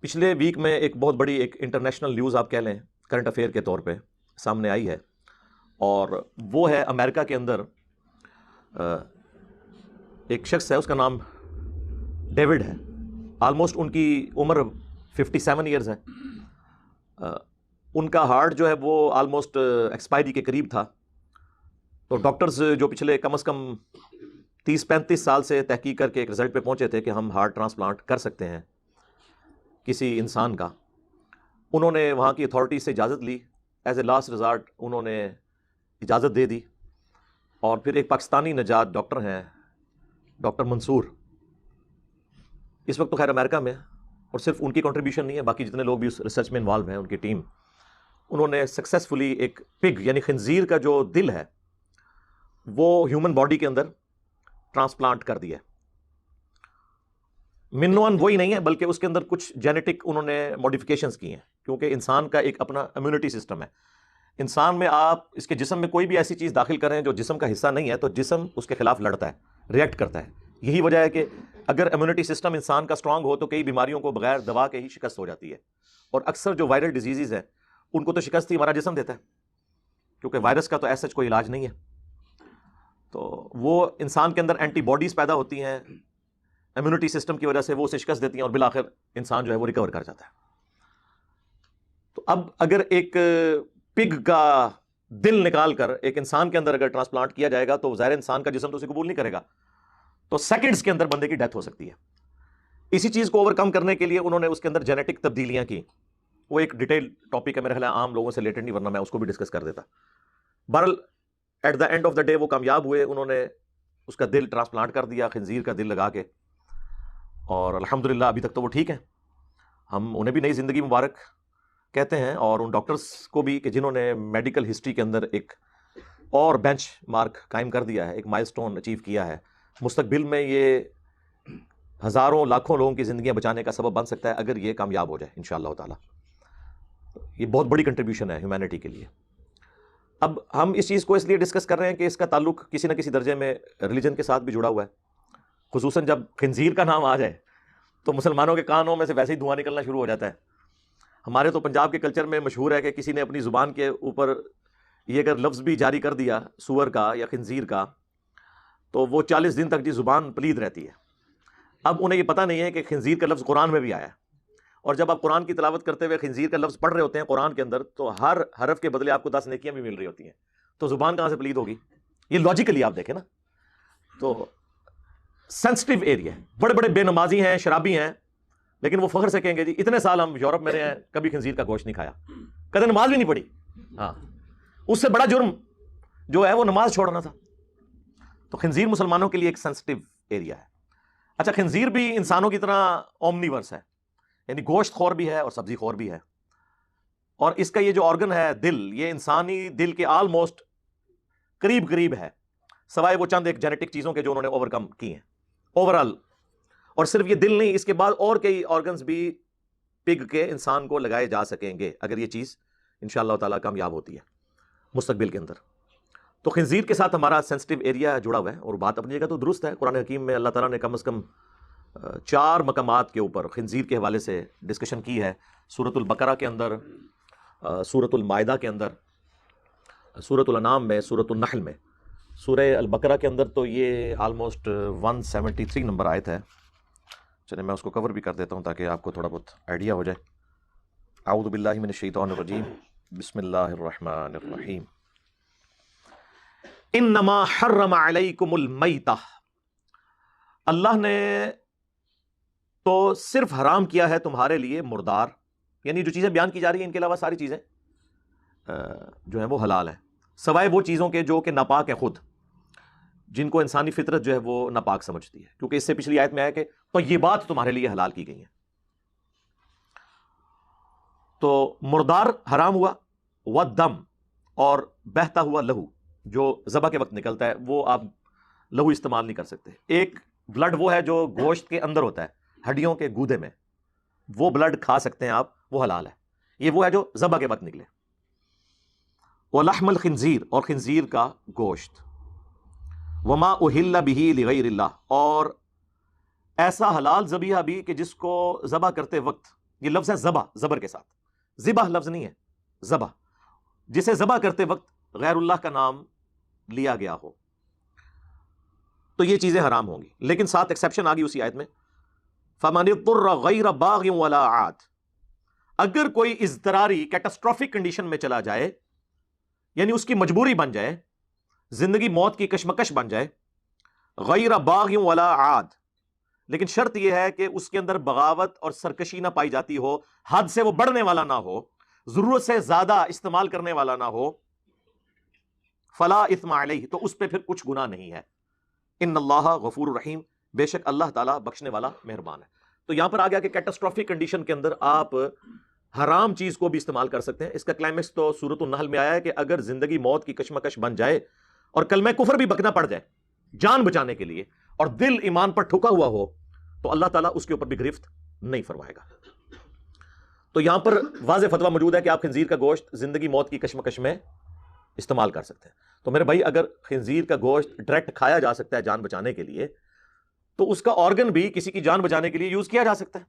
پچھلے ویک میں ایک بہت بڑی ایک انٹرنیشنل نیوز آپ کہہ لیں کرنٹ افیئر کے طور پہ سامنے آئی ہے، اور وہ ہے امریکہ کے اندر ایک شخص ہے، اس کا نام ڈیوڈ ہے. آلموسٹ ان کی عمر 57 ایئرز ہے. ان کا ہارٹ جو ہے وہ آلموسٹ ایکسپائری کے قریب تھا. تو ڈاکٹرز جو پچھلے کم از کم 30-35 سال سے تحقیق کر کے ایک رزلٹ پہ پہنچے تھے کہ ہم ہارٹ ٹرانسپلانٹ کر سکتے ہیں کسی انسان کا، انہوں نے وہاں کی اتھارٹی سے اجازت لی. ایز اے لاسٹ ریزارٹ انہوں نے اجازت دے دی. اور پھر ایک پاکستانی نجات ڈاکٹر ہیں، ڈاکٹر منصور، اس وقت تو خیر امریکہ میں، اور صرف ان کی کنٹریبیوشن نہیں ہے، باقی جتنے لوگ بھی اس ریسرچ میں انوالو ہیں ان کی ٹیم، انہوں نے سکسیسفلی ایک پگ یعنی خنزیر کا جو دل ہے وہ ہیومن باڈی کے اندر ٹرانسپلانٹ کر دیا. منوان وہی نہیں ہے بلکہ اس کے اندر کچھ جینیٹک انہوں نے موڈیفیکیشنز کی ہیں، کیونکہ انسان کا ایک اپنا امیونٹی سسٹم ہے. انسان میں آپ اس کے جسم میں کوئی بھی ایسی چیز داخل کریں جو جسم کا حصہ نہیں ہے تو جسم اس کے خلاف لڑتا ہے، ریئیکٹ کرتا ہے. یہی وجہ ہے کہ اگر امیونٹی سسٹم انسان کا اسٹرانگ ہو تو کئی بیماریوں کو بغیر دوا کے ہی شکست ہو جاتی ہے. اور اکثر جو وائرل ڈیزیزز ہیں ان کو تو شکست ہی ہمارا جسم دیتا ہے، کیونکہ وائرس کا تو ایسا کوئی علاج نہیں ہے. تو وہ انسان کے اندر اینٹی باڈیز پیدا ہوتی ہیں امیونٹی سسٹم کی وجہ سے، وہ اسے شکست دیتی ہیں اور بالآخر انسان جو ہے وہ ریکور کر جاتا ہے. تو اب اگر ایک پگ کا دل نکال کر ایک انسان کے اندر اگر ٹرانسپلانٹ کیا جائے گا تو ظاہر انسان کا جسم تو اسے قبول نہیں کرے گا، تو سیکنڈز کے اندر بندے کی ڈیتھ ہو سکتی ہے. اسی چیز کو اوور کم کرنے کے لیے انہوں نے اس کے اندر جینیٹک تبدیلیاں کی. وہ ایک ڈیٹیل ٹاپک ہے، میرے خیال عام لوگوں سے ریلیٹڈ نہیں، ورنہ میں اس کو بھی ڈسکس کر دیتا. بہرحال at the end of the day وہ کامیاب ہوئے، انہوں نے اس کا دل ٹرانسپلانٹ کر دیا، خنزیر کا دل لگا کے، اور الحمدللہ ابھی تک تو وہ ٹھیک ہیں. ہم انہیں بھی نئی زندگی مبارک کہتے ہیں، اور ان ڈاکٹرز کو بھی کہ جنہوں نے میڈیکل ہسٹری کے اندر ایک اور بینچ مارک قائم کر دیا ہے، ایک مائل سٹون اچیو کیا ہے. مستقبل میں یہ ہزاروں لاکھوں لوگوں کی زندگیاں بچانے کا سبب بن سکتا ہے اگر یہ کامیاب ہو جائے انشاءاللہ تعالی. یہ بہت بڑی کنٹریبیوشن ہے ہیومینٹی کے لیے. اب ہم اس چیز کو اس لیے ڈسکس کر رہے ہیں کہ اس کا تعلق کسی نہ کسی درجے میں ریلیجن کے ساتھ بھی جڑا ہوا ہے. خصوصاً جب خنزیر کا نام آ جائے تو مسلمانوں کے کانوں میں سے ویسے ہی دھواں نکلنا شروع ہو جاتا ہے. ہمارے تو پنجاب کے کلچر میں مشہور ہے کہ کسی نے اپنی زبان کے اوپر یہ اگر لفظ بھی جاری کر دیا سور کا یا خنزیر کا تو وہ 40 دن تک زبان پلید رہتی ہے. اب انہیں یہ پتہ نہیں ہے کہ خنزیر کا لفظ قرآن میں بھی آیا ہے، اور جب آپ قرآن کی تلاوت کرتے ہوئے خنزیر کا لفظ پڑھ رہے ہوتے ہیں قرآن کے اندر تو ہر حرف کے بدلے آپ کو 10 نیکیاں بھی مل رہی ہوتی ہیں. تو زبان کہاں سے پلید ہوگی؟ یہ لاجیکلی آپ دیکھیں نا. تو سینسٹیو ایریا ہے، بڑے بڑے بے نمازی ہیں، شرابی ہیں، لیکن وہ فخر سے کہیں گے جی اتنے سال ہم یورپ میں رہے ہیں کبھی خنزیر کا گوشت نہیں کھایا، کبھی نماز بھی نہیں پڑھی. ہاں، اس سے بڑا جرم جو ہے وہ نماز چھوڑنا تھا. تو خنزیر مسلمانوں کے لیے ایک سینسٹیو ایریا ہے. اچھا، خنزیر بھی انسانوں کی طرح اومنیورس ہے، یعنی گوشت خور بھی ہے اور سبزی خور بھی ہے. اور اس کا یہ جو آرگن ہے دل، یہ انسانی دل کے آلموسٹ قریب ہے، سوائے وہ چند ایک جینیٹک چیزوں کے جو انہوں نے اوور کم کی ہیں اوورال. اور صرف یہ دل نہیں، اس کے بعد اور کئی آرگنز بھی پگ کے انسان کو لگائے جا سکیں گے اگر یہ چیز انشاءاللہ تعالیٰ کامیاب ہوتی ہے مستقبل کے اندر. تو خنزیر کے ساتھ ہمارا سینسٹیو ایریا جڑا ہوا ہے، اور بات اپنی جگہ تو درست ہے. قرآن حکیم میں اللہ تعالیٰ نے کم از کم 4 مقامات کے اوپر خنزیر کے حوالے سے ڈسکشن کی ہے. سورۃ البقرہ کے اندر، سورۃ المائدہ کے اندر، سورۃ الانعام میں، سورۃ النحل میں. سورہ البقرہ کے اندر تو یہ آلموسٹ 173 نمبر آیت ہے. چلیں میں اس کو کور بھی کر دیتا ہوں تاکہ آپ کو تھوڑا بہت آئیڈیا ہو جائے. اعوذ باللہ من الشیطان الرجیم، بسم اللہ الرحمن الرحیم. انما حرم علیکم المیتہ، اللہ نے تو صرف حرام کیا ہے تمہارے لیے مردار، یعنی جو چیزیں بیان کی جا رہی ہیں ان کے علاوہ ساری چیزیں جو ہیں وہ حلال ہیں، سوائے وہ چیزوں کے جو کہ ناپاک ہے خود، جن کو انسانی فطرت جو ہے وہ ناپاک سمجھتی ہے، کیونکہ اس سے پچھلی آیت میں آیا کہ طیبات تمہارے لیے حلال کی گئی ہیں. تو مردار حرام ہوا، والدم، اور بہتا ہوا لہو جو ذبح کے وقت نکلتا ہے وہ آپ لہو استعمال نہیں کر سکتے. ایک بلڈ وہ ہے جو گوشت کے اندر ہوتا ہے ہڈیوں کے گودے میں، وہ بلڈ کھا سکتے ہیں آپ، وہ حلال ہے. یہ وہ ہے جو ذبح کے وقت نکلے. ولحم الخنزیر، اور خنزیر کا گوشت. وما اہل بہ لغیر اللہ، اور ایسا حلال ذبیحہ بھی کہ جس کو ذبح کرتے وقت یہ لفظ ہے ذبح، زبر کے ساتھ، ذبح لفظ نہیں ہے، ذبح، جسے ذبح کرتے وقت غیر اللہ کا نام لیا گیا ہو تو یہ چیزیں حرام ہوں گی. لیکن ساتھ ایکسیپشن آ گئی اسی آیت میں، فَمَنِ اضْطُرَّ غَيْرَ بَاغٍ وَلَا عَادٍ، اگر کوئی اضطراری کیٹاسٹرافک کنڈیشن میں چلا جائے، یعنی اس کی مجبوری بن جائے، زندگی موت کی کشمکش بن جائے، غیر باغ ولا عاد، لیکن شرط یہ ہے کہ اس کے اندر بغاوت اور سرکشی نہ پائی جاتی ہو، حد سے وہ بڑھنے والا نہ ہو، ضرورت سے زیادہ استعمال کرنے والا نہ ہو، فلا اثم علیہ، تو اس پہ پھر کچھ گناہ نہیں ہے. ان اللہ غفور الرحیم، بے شک اللہ تعالیٰ بخشنے والا مہربان ہے. تو یہاں پر آ گیا کہ کیٹاسٹرافک کنڈیشن کے اندر آپ حرام چیز کو بھی استعمال کر سکتے ہیں. اس کا کلائمیکس تو سورۃ النحل میں آیا ہے کہ اگر زندگی موت کی کشمکش بن جائے اور کلمہ کفر بھی بکنا پڑ جائے جان بچانے کے لیے، اور دل ایمان پر ٹھکا ہوا ہو، تو اللہ تعالیٰ اس کے اوپر بھی گرفت نہیں فرمائے گا. تو یہاں پر واضح فتویٰ موجود ہے کہ آپ خنزیر کا گوشت زندگی موت کی کشمکش میں استعمال کر سکتے ہیں. تو میرے بھائی، اگر خنزیر کا گوشت ڈائریکٹ کھایا جا سکتا ہے جان بچانے کے لیے، تو اس کا آرگن بھی کسی کی جان بچانے کے لیے یوز کیا جا سکتا ہے.